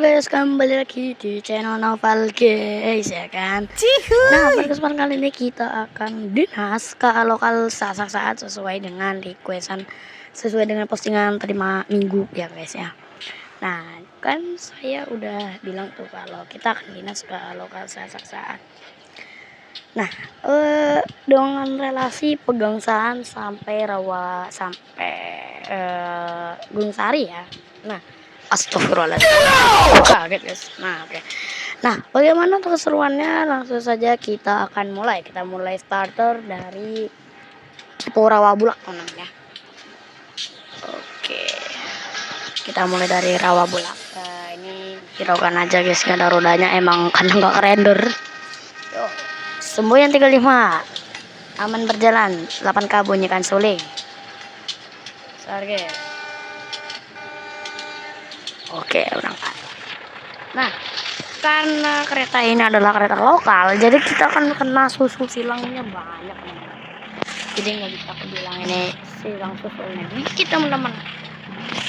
guys, kembali lagi di channel Noval guys ya kan. Nah, pada kesempatan kali ini kita akan dinas ke lokal sasak saat sesuai dengan requestan, sesuai dengan postingan terima minggu ya guys ya. Nah, kan saya udah bilang tuh kalau kita akan dinas ke lokal sasak saat. Nah, dengan relasi Pegangsaan sampai Gunung Sari ya. Nah, astagfirullahaladzim. Kaget guys. Nah, oke. Nah, bagaimana untuk keseruannya? Langsung saja kita akan mulai. Kita mulai starter dari Rawabulak namanya. Oke. Kita mulai dari Rawabulak. Nah, ini hiraukan aja guys, gak ada rodanya emang karena nggak render. Yo. Semboyan 35. Aman berjalan. 8K bunyikan suling. Target. Oke, berangkat. Nah, karena kereta ini adalah kereta lokal, jadi kita akan kena susu silangnya banyak nih. Jadi nggak bisa aku bilang ini silang susunya dikit teman-teman,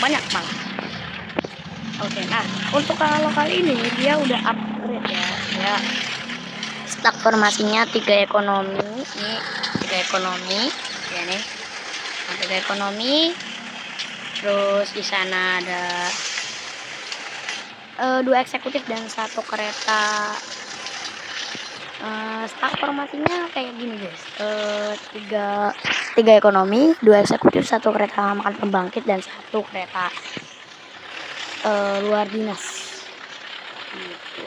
banyak banget. Oke, nah untuk kalau lokal ini dia udah upgrade ya. Stak formasinya 3 ekonomi, ini 3 ekonomi, ya nih, 3 ekonomi. Terus di sana ada 2 eksekutif dan 1 kereta. Stak formasinya kayak gini guys, 3 ekonomi, 2 eksekutif, 1 kereta makan pembangkit dan 1 kereta luar dinas gitu.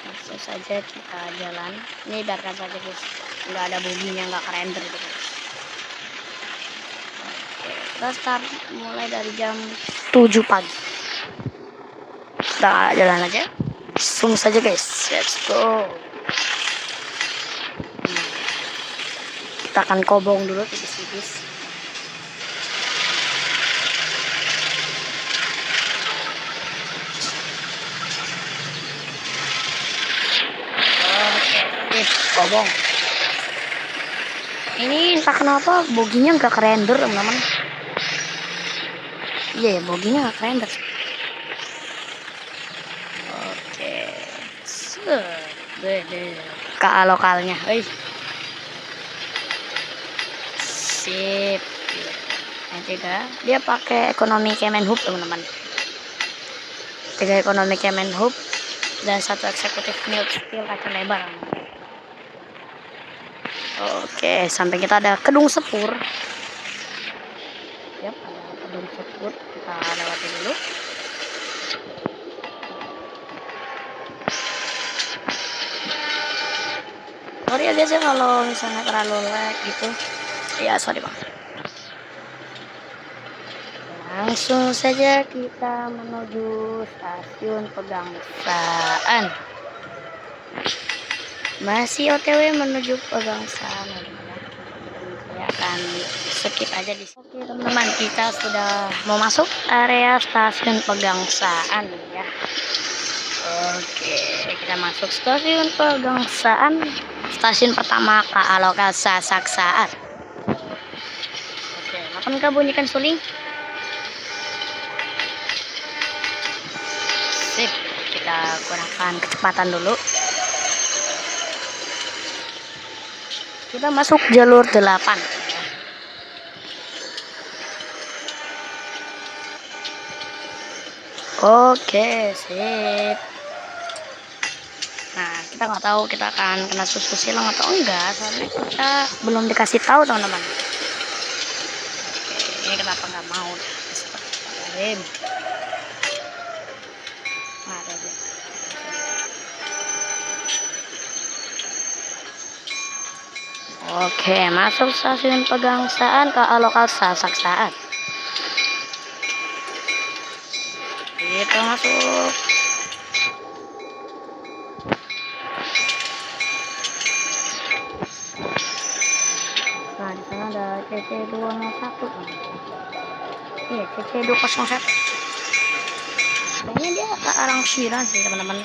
Langsung saja kita jalan, ini biarkan saja guys, nggak ada boginya, nggak kerender gitu. Oke, kita start mulai dari jam 7 pagi. Kita jalan aja, langsung saja guys, let's go. Kita akan kobong dulu tipis-tipis. Oke, kobong. Ini entah kenapa boginya nggak kerender teman-teman. Iya, boginya nggak kerender. Oke, KA lokalnya, sip. Yang 3 dia pakai ekonomi Kemenhub teman-teman. 3 ekonomi Kemenhub dan 1 eksekutif milk steel kaca lebar. Oke, sampai kita ada Kedung Sepur. Yap, ada Kedung Sepur, kita lewati dulu. Sorry ya guys ya kalau misalnya terlalu lag gitu. Ya sorry bang. Langsung saja kita menuju stasiun Pegangsaan. Masih OTW menuju Pegangsaan. Saya akan skip aja di sini. Oke teman-teman, kita sudah mau masuk area stasiun Pegangsaan ya. Oke, kita masuk stasiun Pegangsaan. Stasiun pertama KA lokal sasak saat. Oke, 8K bunyikan suling. Sip, kita kurangkan kecepatan dulu. Kita masuk jalur 8. Oke, sip. Nah, kita nggak tahu kita akan kena susu silang atau enggak, soalnya kita belum dikasih tahu teman-teman. Oke, ini kenapa nggak mau? Oke, masuk stasiun Pegangsaan ke lokal sasak saat. Kita masuk. Nah, di sana ada CC201. Iya, CC201. Kayaknya dia ke arah Siran sih teman-teman,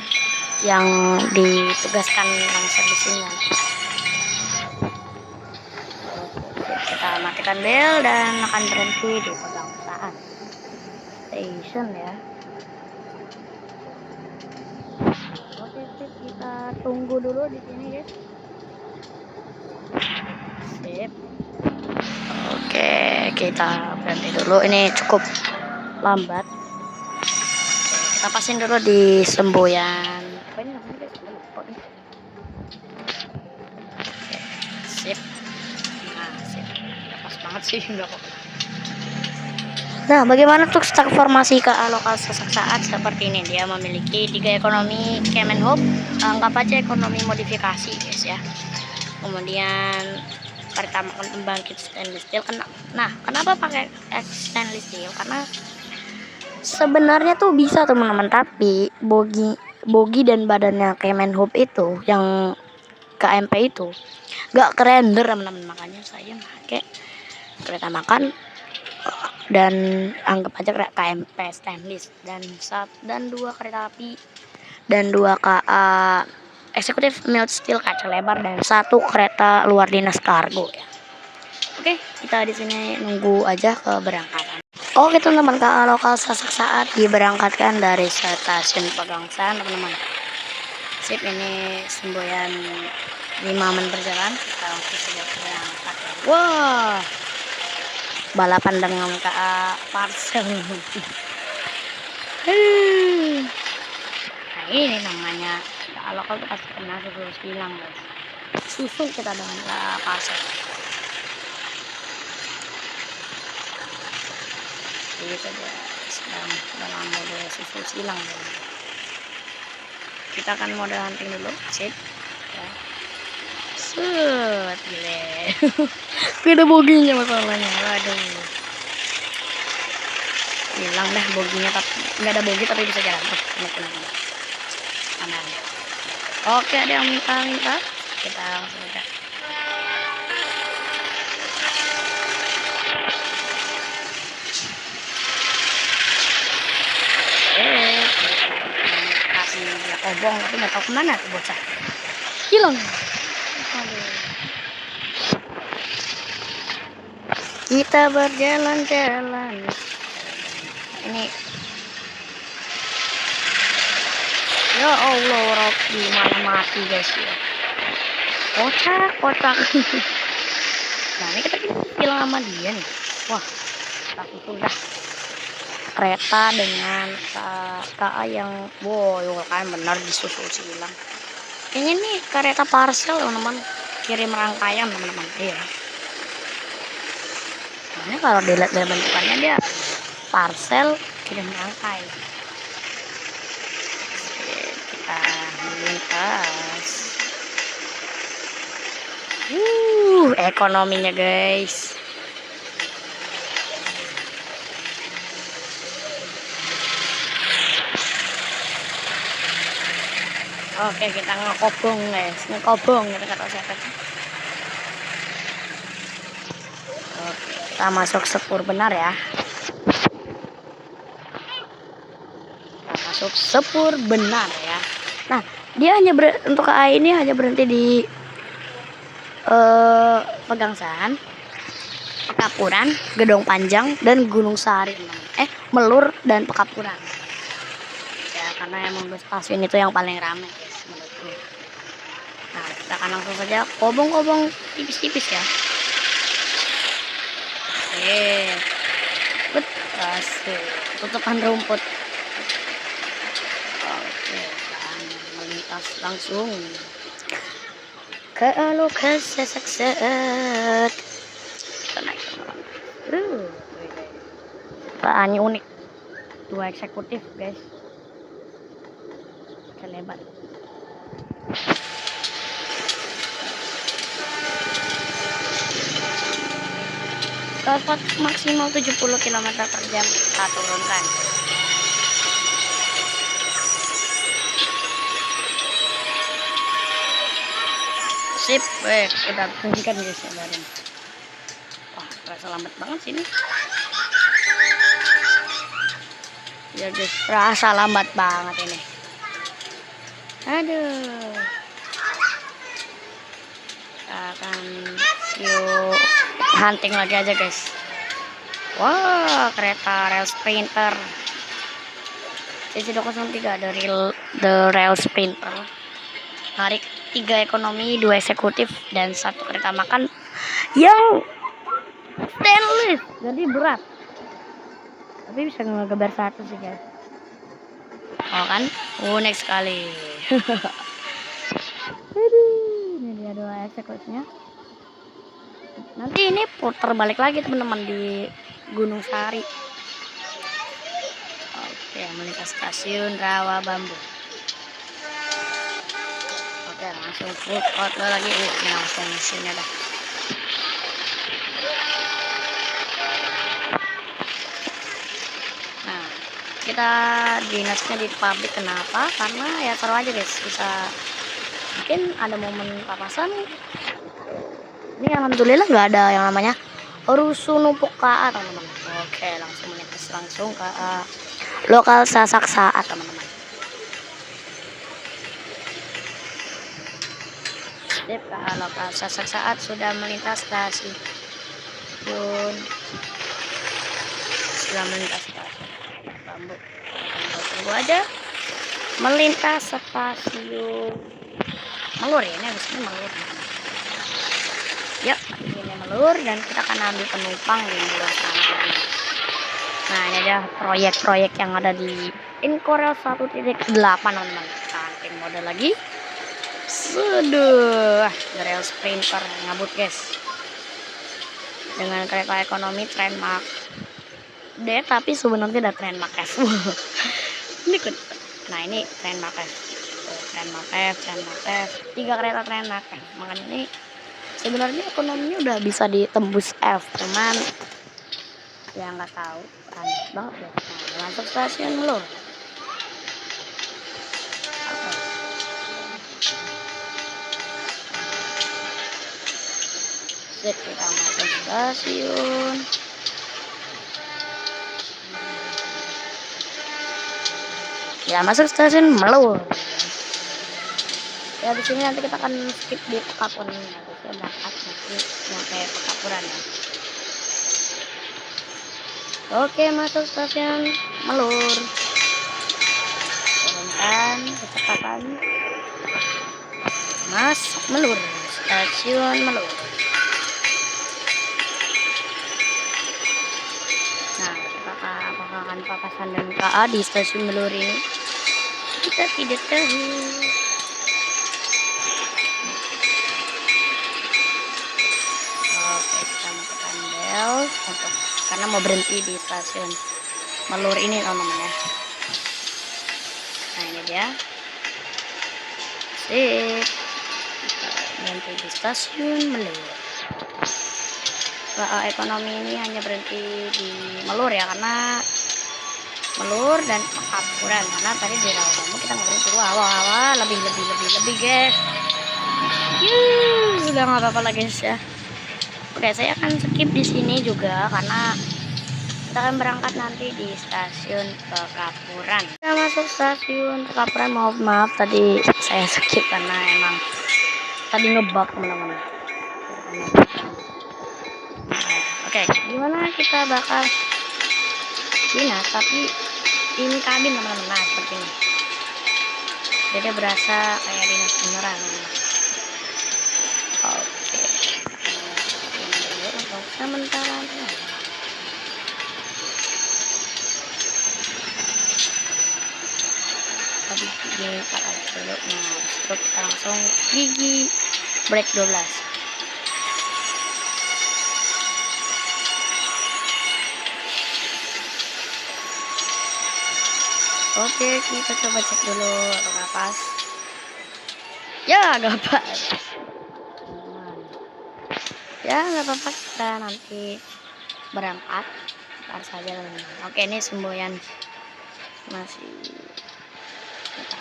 yang ditugaskan yang servicingnya. Kita matikan bel dan akan berhenti di Pegangsaan Station ya. tunggu dulu di sini guys. Sip. Oke, kita berhenti dulu. Ini cukup lambat. Kita pasin dulu di semboyan. Apa ini namanya guys? Lupa nih. Oke, sip. Nah, sip. Pas banget sih nggak kok. Nah, bagaimana untuk stak formasi KA lokal saat seperti ini? Dia memiliki 3 ekonomi Kemenhub, anggap aja ekonomi modifikasi guys ya. Kemudian pertama pembangkit stainless steel. Nah, kenapa pakai stainless steel? Karena sebenarnya tuh bisa teman-teman, tapi bogi dan badannya Kemenhub itu yang KMP itu gak kerender teman-teman, makanya saya pakai kereta makan dan anggap aja KMP stainless dan 2 kereta api dan 2 KA eksekutif mild steel kaca lebar dan 1 kereta luar dinas kargo ya. Oke, kita di sini nunggu aja keberangkatan. Oke teman-teman, KA lokal saat diberangkatkan dari stasiun Pegangsaan teman-teman. Sip, ini semboyan 5 menit berjalan, kita langsung saja berangkat. Wah, balapan dengan KA parcel. Nah, ini namanya KA lokal tuh pasti kena susu silang guys. Susul kita dengan KA parcel. Jadi kita sedang dalam mode susu silang guys. Kita akan mode hunting dulu, sip ya. Set, gile. Gak ada boginya masalahnya, aduh. Hilang dah boginya, tapi nggak ada bogi tapi bisa jalan tuh. Aman. Oke, ada yang minta, kita langsung aja. Kasih dia kobong tapi nggak tahu kemana tuh bocah. Hilang. Aduh. Kita berjalan-jalan. Ini ya Allah, Rocky malah mati guys ya. Kocak. Nah, ini kita bilang sama dia nih. Wah, tapi udah kereta dengan KA yang wow, kan benar disusul silang. Kayaknya nih kereta parcel teman-teman, kirim rangkaian teman-teman. Iya. Soalnya kalau dilihat dari bentukannya dia parcel kirim rangkai. Kita melintas. Ekonominya guys. Oke, kita ngekobong guys, kita kata siapa. Oke, kita masuk sepur benar ya. Kita masuk sepur benar ya. Nah, dia hanya untuk KA ini hanya berhenti di Pegangsaan, Pekapuran, Gedong Panjang dan Gunung Sari. Melur dan Pekapuran. Ya, karena emang stasiun itu yang paling ramai guys menurutku. Nah, kita akan langsung saja kobong-kobong tipis-tipis ya. Oke, betul, tutupan rumput. Oke, kita melintas langsung ke lokasi saat. Kita naik. Ini unik, 2 eksekutif guys. Lebar. Kecepatan maksimal 70 km per jam kita turunkan. Sip, udah tunjukkan guys ya baru. Wah, terasa lambat banget sini. Ya guys, terasa lambat banget ini. Aduh. Kita akan yuk hunting lagi aja guys. Wah, kereta Rail Sprinter CC203 The Rail Sprinter. narik 3 ekonomi, 2 eksekutif, dan 1 kereta makan yang stainless, jadi berat. Tapi bisa ngegeber 1 sih guys. Oh kan, unik sekali. Aduh, ini dia 2 eksekutifnya. Nanti ini putar balik lagi teman-teman di Gunung Sari. Oke, melintas stasiun Rawa Bambu. Oke, langsung full out lagi. Ini langsung mesinnya dah. Nah, kita dinasnya di pabrik. Kenapa? Karena ya seru aja guys, bisa mungkin ada momen papasan. Ini alhamdulillah nggak ada yang namanya rusuh numpuk KA teman-teman. Oke, langsung melintas langsung ke lokal Sasak Saat teman-teman. Sip, lokal Sasak Saat sudah melintas stasiun. Sudah melintas stasiun Bambu. Tunggu aja. Melintas stasiun Melur ya, ini harusnya Melur. Yuk, ini Melur dan kita akan ambil penumpang di Melur sana. Nah, ini ada proyek-proyek yang ada di Inkorel 1.8 teman-teman. Samping mode lagi. Sudah, rel sprinter ngabut guys. Dengan kereta ekonomi Trendmark D, tapi sebenarnya ada Trendmark F. Ini kan. Nah, ini Trendmark F. Trendmark F, Trendmark F. 3 kereta Trendmark F. Makanya ini sebenarnya ekonominya udah bisa ditembus F, cuman ya nggak tahu, aneh banget ya. Nah, masuk stasiun Melur. Sip, kita masuk stasiun. Ya, masuk stasiun Melur. Ya, di sini nanti kita akan skip di Pekapuran. Kita berangkat nanti sampai Pekapuran ya. Oke, masuk stasiun Melur. Turunkan kecepatan. Masuk Melur, stasiun Melur. Nah, kita akan papasan dan KA di stasiun Melur ini. Kita tidak tahu. Oke, kita masukkan bel untuk karena mau berhenti di stasiun Melur ini teman-teman ya. Nah, ini dia. Sip. Berhenti di stasiun Melur. KA ekonomi ini hanya berhenti di Melur ya, karena Melur dan Pekapuran, karena tadi di Rawa Bambu kita nggak berhenti. Wah, lebih guys. Sudah nggak apa-apa lagi guys ya. Oke, saya akan skip di sini juga karena kita akan berangkat nanti di stasiun Pekapuran. Kita masuk stasiun Pekapuran. Maaf tadi saya skip karena emang tadi ngebug teman-teman. Oke, gimana kita bakal dinas, tapi ini kabin teman-teman. Nah, seperti ini. Jadi berasa kayak dinas beneran. Oke. Ini dulu untuk sementara. Tadi gigi 4 dulu. Nah, terus kita langsung gigi break 12. Oke, kita coba cek dulu apakah pas. Ya, nggak pas. Ya, nggak apa-apa, kita nanti berangkat ntar saja. Oke, ini semboyan masih kita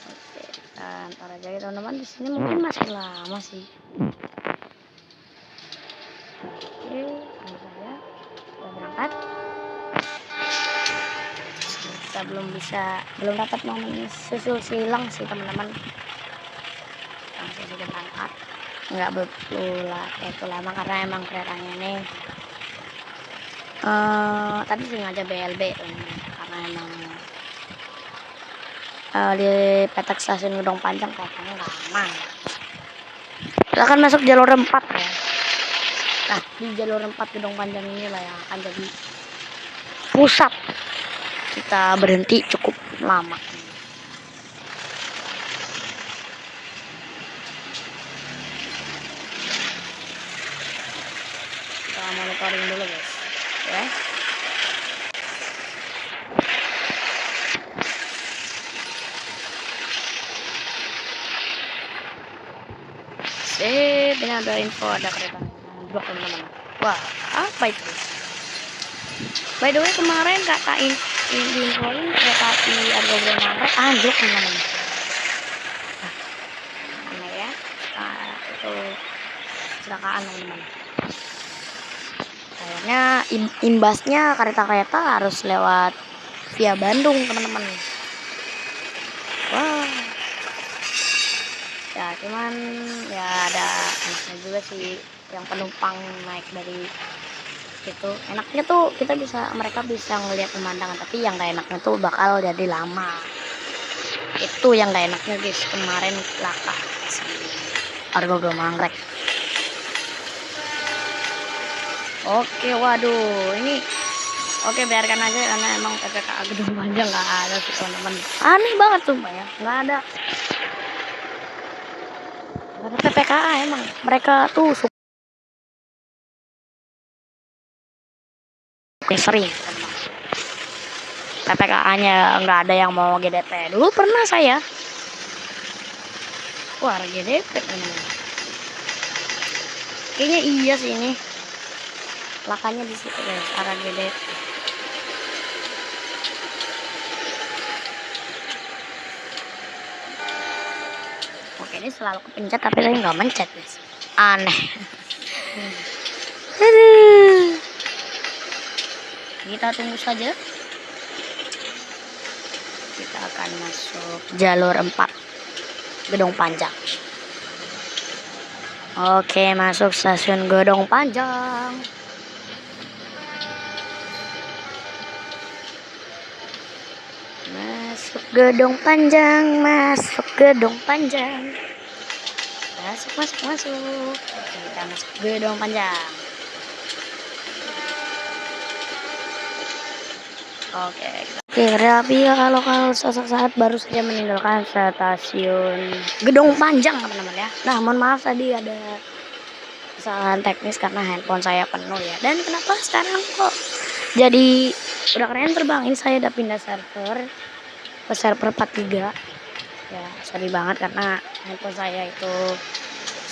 oke, kita ntar aja ya teman-teman. Di sini mungkin masih lama sih. Oke, ini saja kita berangkat. Kita belum dapat momen susul silang sih teman-teman. Langsung saja berangkat, nggak betul lama karena emang keretanya ini tadi sengaja BLB karena emang di petak stasiun Gedong Panjang kayaknya nggak aman. Kita akan masuk jalur 4 ya. Nah, di jalur 4 Gedong Panjang ini lah yang akan jadi pusat kita berhenti cukup lama. Kita monitoring dulu guys, ya. Ini ada info, ada kereta blok teman-teman. Wah, apa itu? By the way, kemarin katain infoin kereta api Argo Bronangre anjlok teman-teman. Nah, ya. Nah, itu kecelakaan teman-teman. Kayaknya imbasnya kereta-kereta harus lewat via Bandung teman-teman. Wah. Ya cuman ya ada enaknya juga sih yang penumpang naik dari itu. Enaknya tuh mereka bisa ngelihat pemandangan, tapi yang gak enaknya tuh bakal jadi lama. Itu yang gak enaknya guys, kemarin laka si Argo Bronangre. Oke, waduh ini oke, biarkan aja karena emang PPKA Gedong Panjang nggak ada sih teman-teman. Aneh banget sumpah ya, nggak ada PPKA emang. Mereka tuh suka sering PPKA-nya nggak ada yang mau GDP. Dulu pernah saya GDP teman-teman. Kayaknya iya sih ini lakanya di situ guys, arah GDP. Oke, ini selalu kepencet tapi saya nggak mencet guys. Aneh. Aduh. Kita tunggu saja. Kita akan masuk jalur 4 Gedong Panjang. Oke, masuk stasiun Gedong Panjang. Masuk Gedong Panjang, masuk Gedong Panjang. Masuk. Oke, kita masuk Gedong Panjang. Oke, kereta api kalau saat baru saja meninggalkan stasiun Gedong Panjang teman-teman ya. Nah, mohon maaf tadi ada kesalahan teknis karena handphone saya penuh ya. Dan kenapa sekarang kok jadi udah keren terbang? Ini saya udah pindah server ke server 43 ya. Sorry banget karena handphone saya itu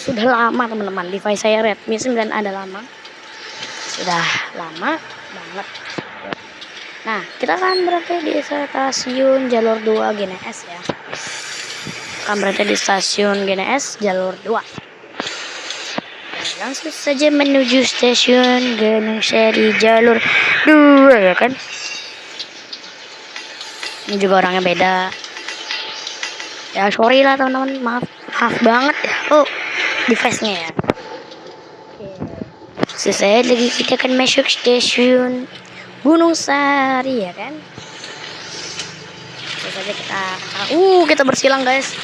sudah lama teman-teman. Device saya Redmi 9 ada lama, sudah lama banget. Nah, kita akan berhenti di stasiun jalur 2 GNS ya. Akan berhenti di stasiun GNS jalur 2. Langsung saja menuju stasiun Gunung Sari jalur 2 ya kan. Ini juga orangnya beda. Ya sorry lah teman-teman, maaf banget ya. Oh, device-nya ya. Selesai lagi kita akan masuk stasiun Gunung Sari ya kan. Terus aja kita bersilang guys.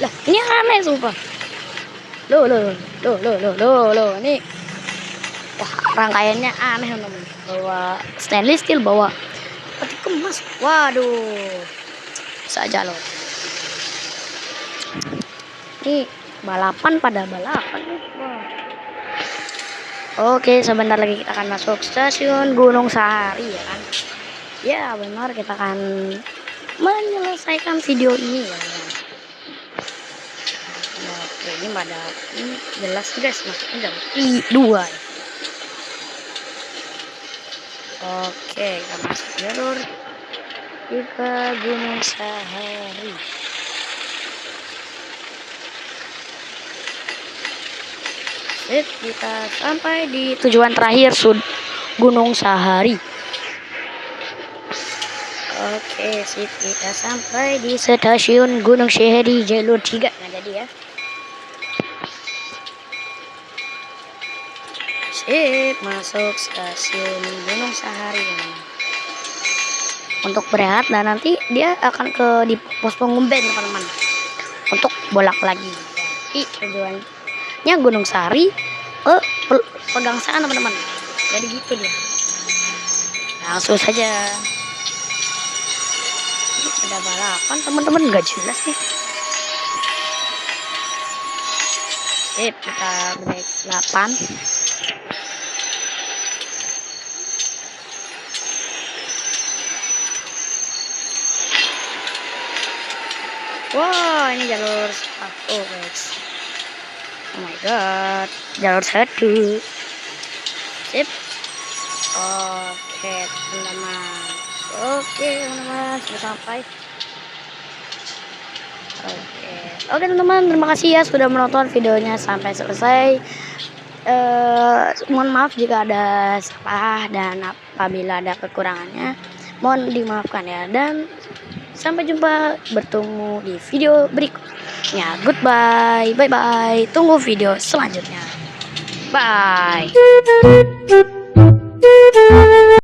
Lah ini aneh sumpah. Loh ini wah rangkaiannya aneh teman-teman. Bawa stainless steel, bawa peti kemas. Waduh, saja loh. Ini balapan pada balapan. Wah. Oke, sebentar lagi kita akan masuk stasiun Gunung Sahari ya kan. Ya benar, kita akan menyelesaikan video ini ya. Oke, ini jelas guys, masuknya jam 2 ya. Oke, kita masuk jalur ke Gunung Sahari. Kita sampai di tujuan terakhir Gunung Sahari. Oke, kita sampai di stasiun Gunung Sahari jalur 3. Nah jadi ya. Masuk stasiun Gunung Sahari. untuk berehat, dan nanti dia akan di pos pengumben teman-teman untuk bolak lagi. Jadi tujuannya Gunung Sari ke Pegangsaan teman-teman. Jadi gitu dia. Langsung saja. Ini ada balapan teman-teman, nggak jelas nih. Sip, kita break 8. Wah, ini jalur satu guys. Oh my god, jalur 1. Sip. Oke teman-teman. Oke teman-teman, sudah sampai. Oke teman-teman, terima kasih ya sudah menonton videonya sampai selesai. Mohon maaf jika ada salah dan apabila ada kekurangannya mohon dimaafkan ya, dan sampai jumpa, bertemu di video berikutnya. Goodbye, bye bye, tunggu video selanjutnya, bye.